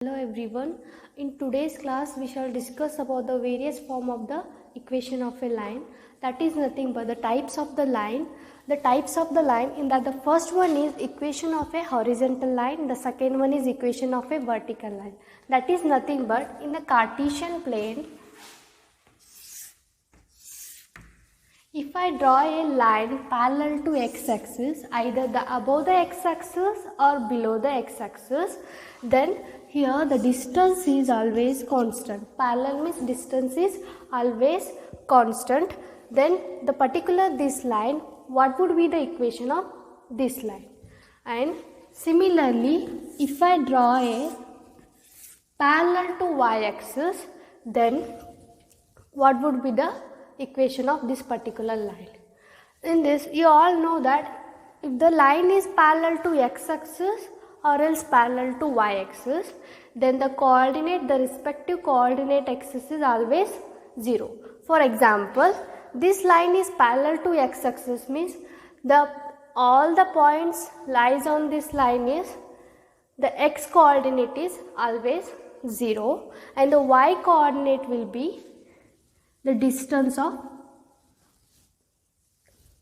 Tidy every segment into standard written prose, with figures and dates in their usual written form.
Hello everyone. In today's class we shall discuss about the various form of the equation of a line. That is nothing but the types of the line. The types of the line in that the first one is equation of a horizontal line, the second one is equation of a vertical line. That is nothing but in the Cartesian plane, if I draw a line parallel to x-axis, either above the x-axis or below the x-axis, then here the distance is always constant. Parallel means distance is always constant. Then the particular this line, what would be the equation of this line? And similarly, if I draw a parallel to y-axis, then what would be the equation of this particular line? In this, you all know that if the line is parallel to x-axis or else parallel to y-axis, then the respective coordinate axis is always 0. For example, this line is parallel to x-axis means all the points lies on this line is the x coordinate is always 0 and the y coordinate will be the distance of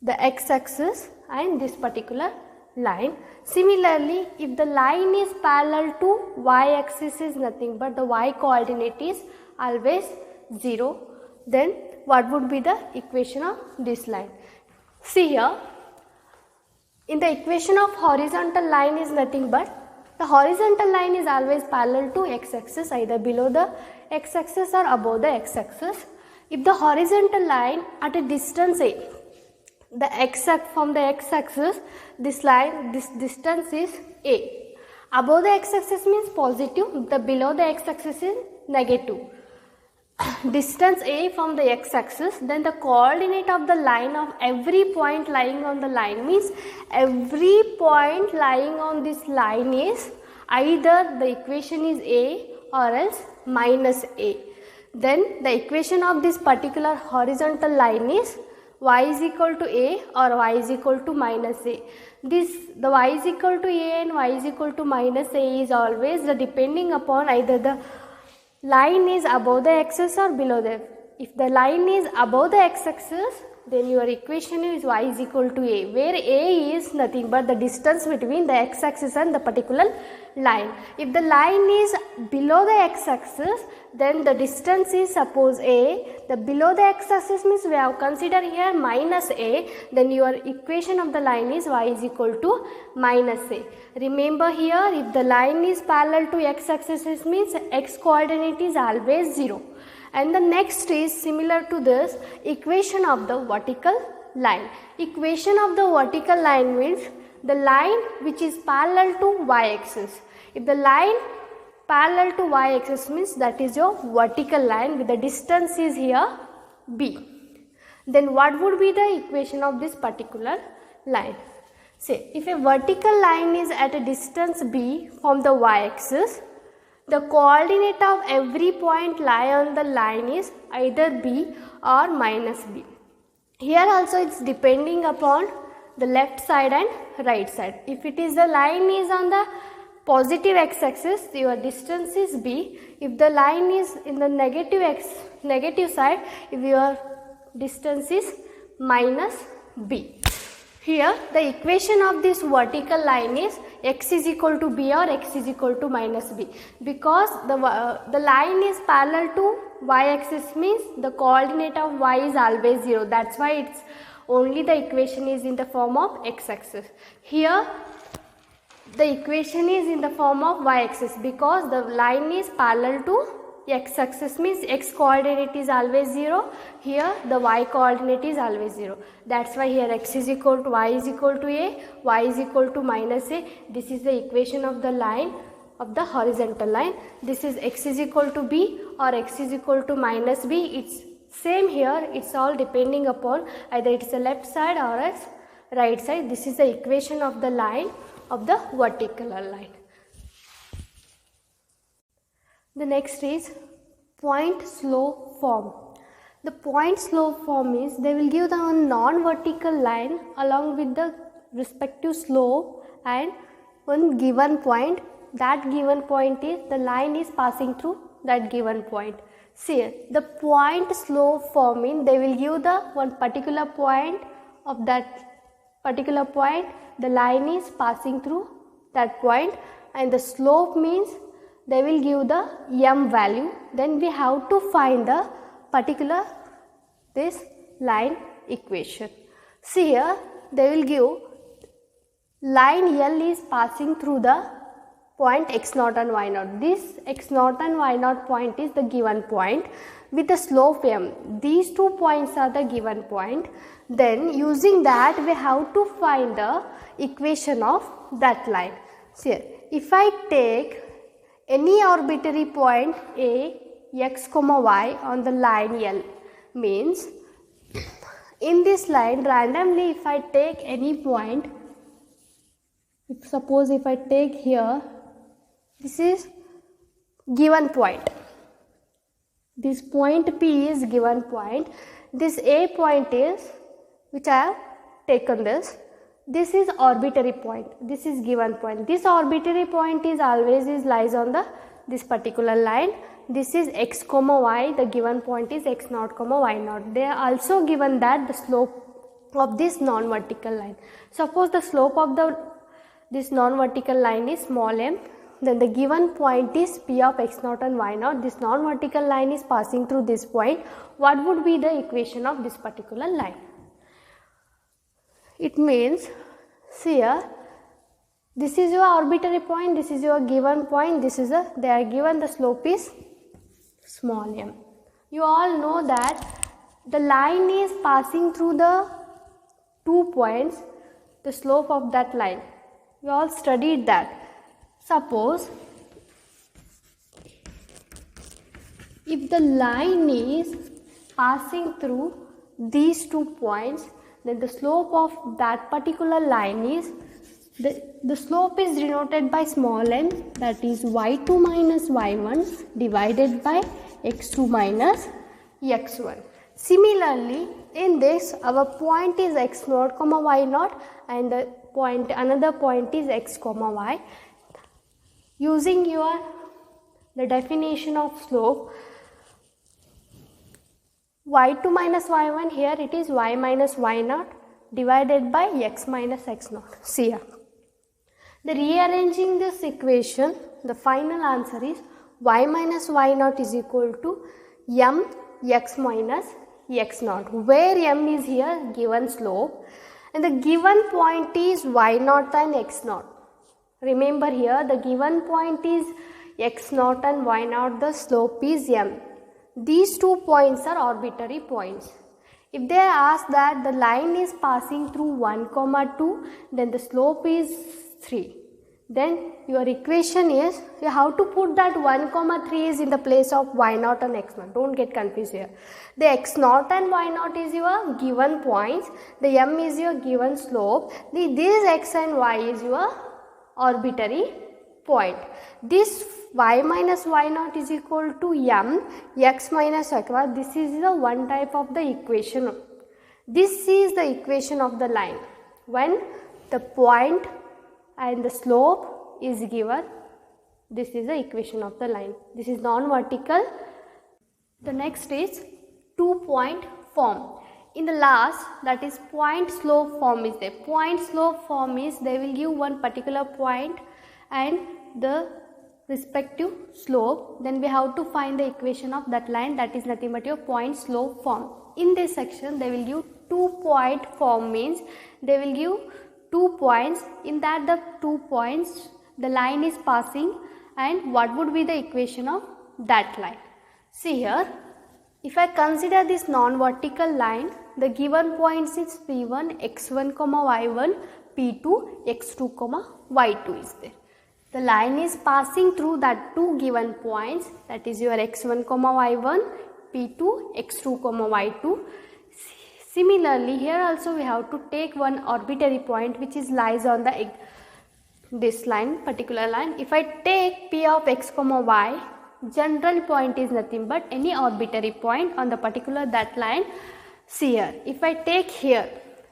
the x-axis and this particular line. Similarly, if the line is parallel to y-axis is nothing but the y coordinate is always 0, then what would be the equation of this line? See here, in the equation of horizontal line is nothing but the horizontal line is always parallel to x-axis, either below the x-axis or above the x-axis. If the horizontal line at a distance a, from the x-axis, this distance is a. Above the x-axis means positive, the below the x-axis is negative. Distance a from the x-axis, then the coordinate of the line of every point lying on the line means every point lying on this line is either the equation is a or else minus a. Then the equation of this particular horizontal line is y is equal to a or y is equal to minus a. The y is equal to a and y is equal to minus a is always depending upon either the line is above the axis or below the. If the line is above the x-axis, then your equation is y is equal to a, where a is nothing but the distance between the x-axis and the particular line. If the line is below the x-axis, then the distance is suppose a, the below the x-axis means we have considered here minus a, then your equation of the line is y is equal to minus a. Remember here, if the line is parallel to x-axis means x coordinate is always 0. And the next is similar to this, equation of the vertical line. Equation of the vertical line means the line which is parallel to y-axis. If the line parallel to y-axis means that is your vertical line with the distance is here b. Then what would be the equation of this particular line? Say, if a vertical line is at a distance b from the y-axis, the coordinate of every point lie on the line is either b or minus b. Here also it's depending upon the left side and right side. If it is the line is on the positive x-axis, your distance is b. If the line is in the negative side, if your distance is minus b. Here the equation of this vertical line is x is equal to b or x is equal to minus b, because the line is parallel to y-axis means the coordinate of y is always 0. That's why it's only the equation is in the form of x-axis. Here the equation is in the form of y-axis because the line is parallel to x-axis means x coordinate is always 0. Here the y coordinate is always 0. That's why here x is equal to y is equal to a, y is equal to minus a. This is the equation of the line of the horizontal line. This is x is equal to b or x is equal to minus b. It's same here. It's all depending upon either it's the left side or else right side. This is the equation of the line of the vertical line. The next is point slope form. The point slope form is they will give the non-vertical line along with the respective slope and one given point that given point is, the line is passing through that given point. See, the point slope forming, they will give the one particular point, of that particular point the line is passing through that point, and the slope means they will give the m value. Then we have to find the particular this line equation. See here, they will give line L is passing through the point x0 and y0. This x0 and y0 point is the given point with the slope m. These 2 points are the given point. Then using that we have to find the equation of that line. See here, if I take any arbitrary point a, x, y on the line L, means in this line randomly if I take any point, suppose if I take here, this is given point, this point P is given point, this A point is, which I have taken this is arbitrary point, this is given point. This arbitrary point is always lies on the this particular line. This is x, y, the given point is x0, y0. They are also given that the slope of this non-vertical line. Suppose the slope of this non-vertical line is small m, then the given point is P of x0 and y0. This non-vertical line is passing through this point. What would be the equation of this particular line? It means, see here, this is your arbitrary point, this is your given point, this is they are given the slope is small m. You all know that the line is passing through the 2 points, the slope of that line. You all studied that. Suppose if the line is passing through these 2 points, then the slope of that particular line is, the slope is denoted by small m, that is y2 minus y1 divided by x2 minus x1. Similarly, in this our point is x0, y0 and the point, another point is x, y. Using the definition of slope, y2 minus y1, here it is y minus y0 divided by x minus x0. See here, the rearranging this equation, the final answer is y minus y0 is equal to m x minus x0, where m is here given slope and the given point is y0 and x0. Remember here, the given point is x0 and y0, the slope is m. These 2 points are arbitrary points. If they ask that the line is passing through 1, 2, then the slope is 3. Then your equation is, you have to put that 1, 3 is in the place of y0 and x0. Don't get confused here. The x0 and y0 is your given points. The m is your given slope. This x and y is your arbitrary point. This y minus y0 is equal to m x minus x1. This is the one type of the equation. This is the equation of the line. When the point and the slope is given, this is the equation of the line. This is non-vertical. The next is 2-point form. In the last, that is point slope form is there. Point slope form is, they will give one particular point and the respective slope. Then we have to find the equation of that line, that is nothing but your point slope form. In this section, they will give 2-point form, means they will give 2 points. In that the 2 points, the line is passing, and what would be the equation of that line? See here, if I consider this non-vertical line, the given points is P1, x1, y1, P2, x2, y2 is there. The line is passing through that 2 given points, that is your x1, y1, P2, x2, y2. Similarly, here also we have to take one arbitrary point which is lies on the this line, particular line. If I take P of x, y, general point is nothing but any arbitrary point on the particular that line. See here, if I take here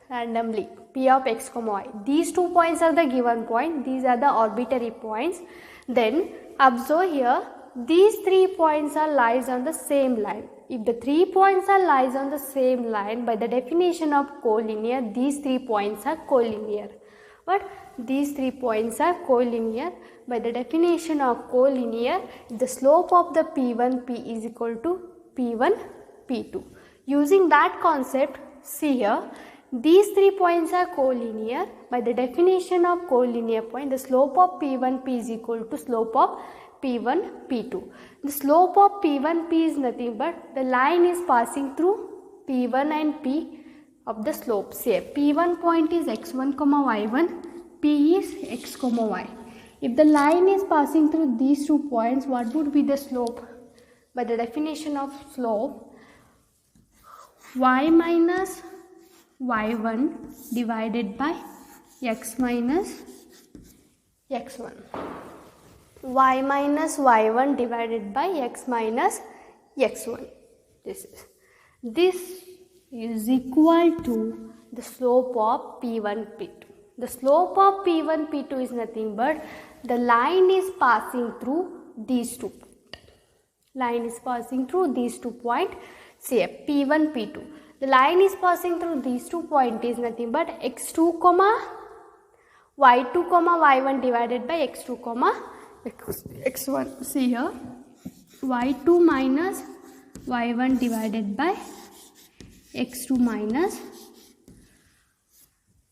randomly P of x, y, these 2 points are the given point, these are the arbitrary points. Then observe here, these 3 points are lies on the same line. If the 3 points are lies on the same line, by the definition of collinear, these 3 points are collinear. But these 3 points are collinear. By the definition of collinear, the slope of the P1P is equal to P1 P2. Using that concept, see here, these 3 points are collinear. By the definition of collinear point, the slope of P1P is equal to slope of P1 P2. The slope of P1P is nothing but the line is passing through P1 and P of the slopes here. P1 point is x1 comma y1, P is x comma y. If the line is passing through these 2 points, what would be the slope? By the definition of slope, y minus y1 divided by x minus x1. Y minus y1 divided by x minus x1. This is equal to the slope of P1 P2. The slope of P1 P2 is nothing but the line is passing through these 2 points. Line is passing through these 2 points. Say P1 P2. The line is passing through these 2 points is nothing but x2 comma y2 comma y1 divided by x2 comma x1. See here, y2 minus y1 divided by x2 minus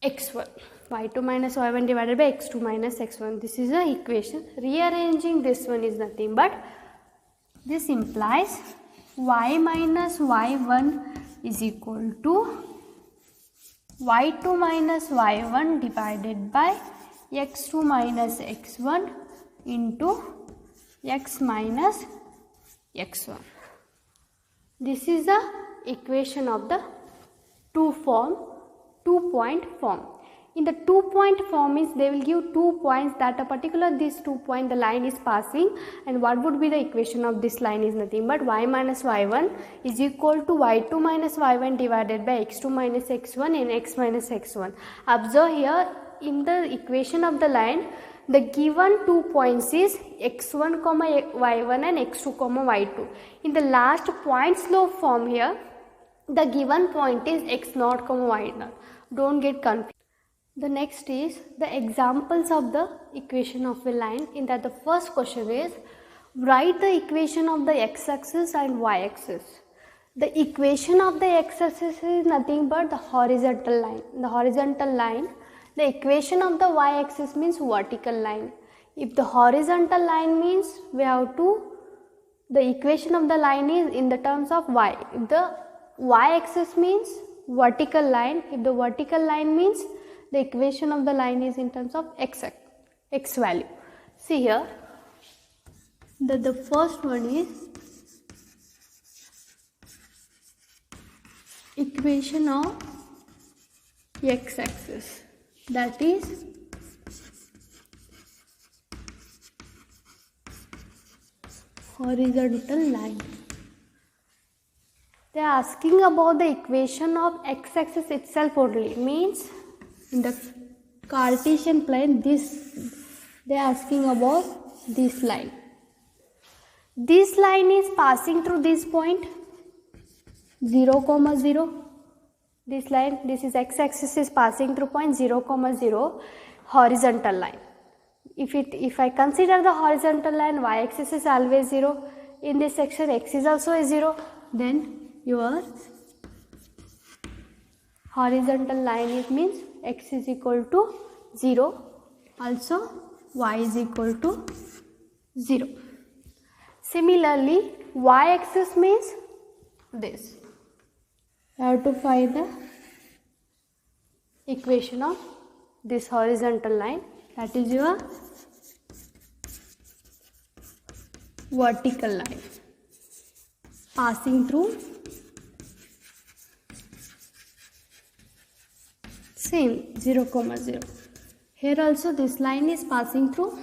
x1. y2 minus y1 divided by x2 minus x1. This is the equation. Rearranging this one is nothing but, this implies y minus y1 is equal to y2 minus y1 divided by x2 minus x1 into x minus x1. This is the equation of the 2-point form. In the 2-point form is they will give 2 points that a particular these 2 points the line is passing, and what would be the equation of this line is nothing but y minus y1 is equal to y2 minus y1 divided by x2 minus x1 and x minus x1. Observe here, in the equation of the line, the given 2 points is x1 comma y1 and x2 comma y2. In the last point slope form here, the given point is x0 comma y0. Don't get confused. The next is the examples of the equation of a line. In that the first question is, write the equation of the x-axis and y-axis. The equation of the x-axis is nothing but the horizontal line. The horizontal line. The equation of the y-axis means vertical line. If the horizontal line means we have to, the equation of the line is in the terms of y. If the y-axis means vertical line, if the vertical line means the equation of the line is in terms of x value. See here, the first one is equation of x-axis, that is horizontal line. They are asking about the equation of x-axis itself only, means in the Cartesian plane, they are asking about this line. This line is passing through this point 0, 0. This line, this is x-axis is passing through point 0, 0, horizontal line. If I consider the horizontal line, y-axis is always 0. In this section, x is also a 0. Then your horizontal line is means x is equal to 0, also y is equal to 0. Similarly, y-axis means this. You have to find the equation of this horizontal line, that is your vertical line passing through same 0, 0. Here also this line is passing through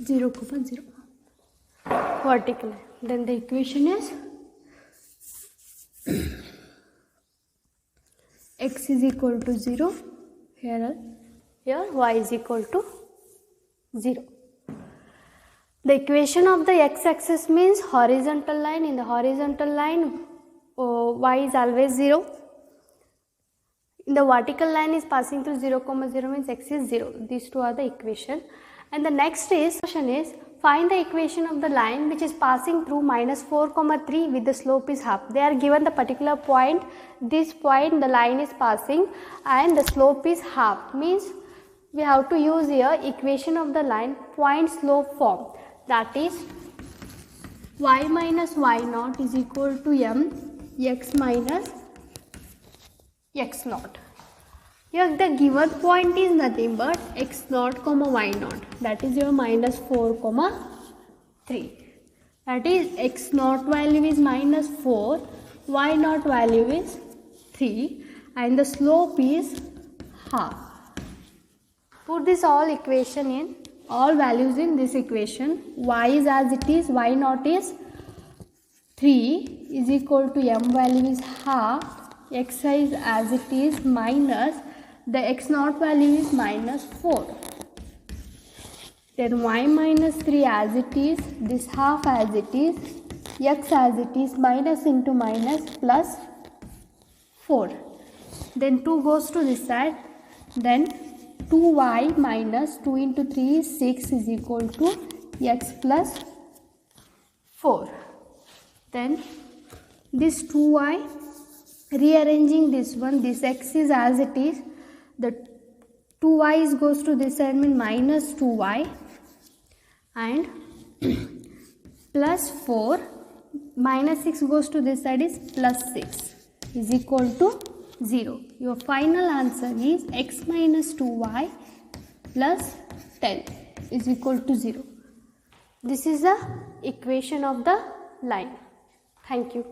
0, 0, vertical. Then the equation is x x is equal to 0, here y is equal to 0. The equation of the x-axis means horizontal line. In the horizontal line, y is always 0. In the vertical line is passing through 0, 0 means x is 0. These two are the equation. And the next question is find the equation of the line which is passing through -4, 3 with the slope is half. They are given the particular point. This point the line is passing and the slope is half. Means we have to use here equation of the line point slope form. That is y minus y naught is equal to m x minus x naught. Here the given point is nothing but x naught comma y naught, that is your -4, 3. That is x naught value is -4, y naught value is 3 and the slope is half. Put this all equation in, all values in this equation. Y is as it is, y naught is 3 is equal to m value is half, x is as it is minus the x naught value is -4. Then y minus 3 as it is, this half as it is, x as it is, minus into minus plus 4. Then 2 goes to this side. Then 2y minus 2 into 3 is 6 is equal to x plus 4. Then this 2y, rearranging this one, this x is as it is, the 2y goes to this side means minus 2y and plus 4, minus 6 goes to this side is plus 6 is equal to 0. Your final answer is x minus 2y plus 10 is equal to 0. This is the equation of the line. Thank you.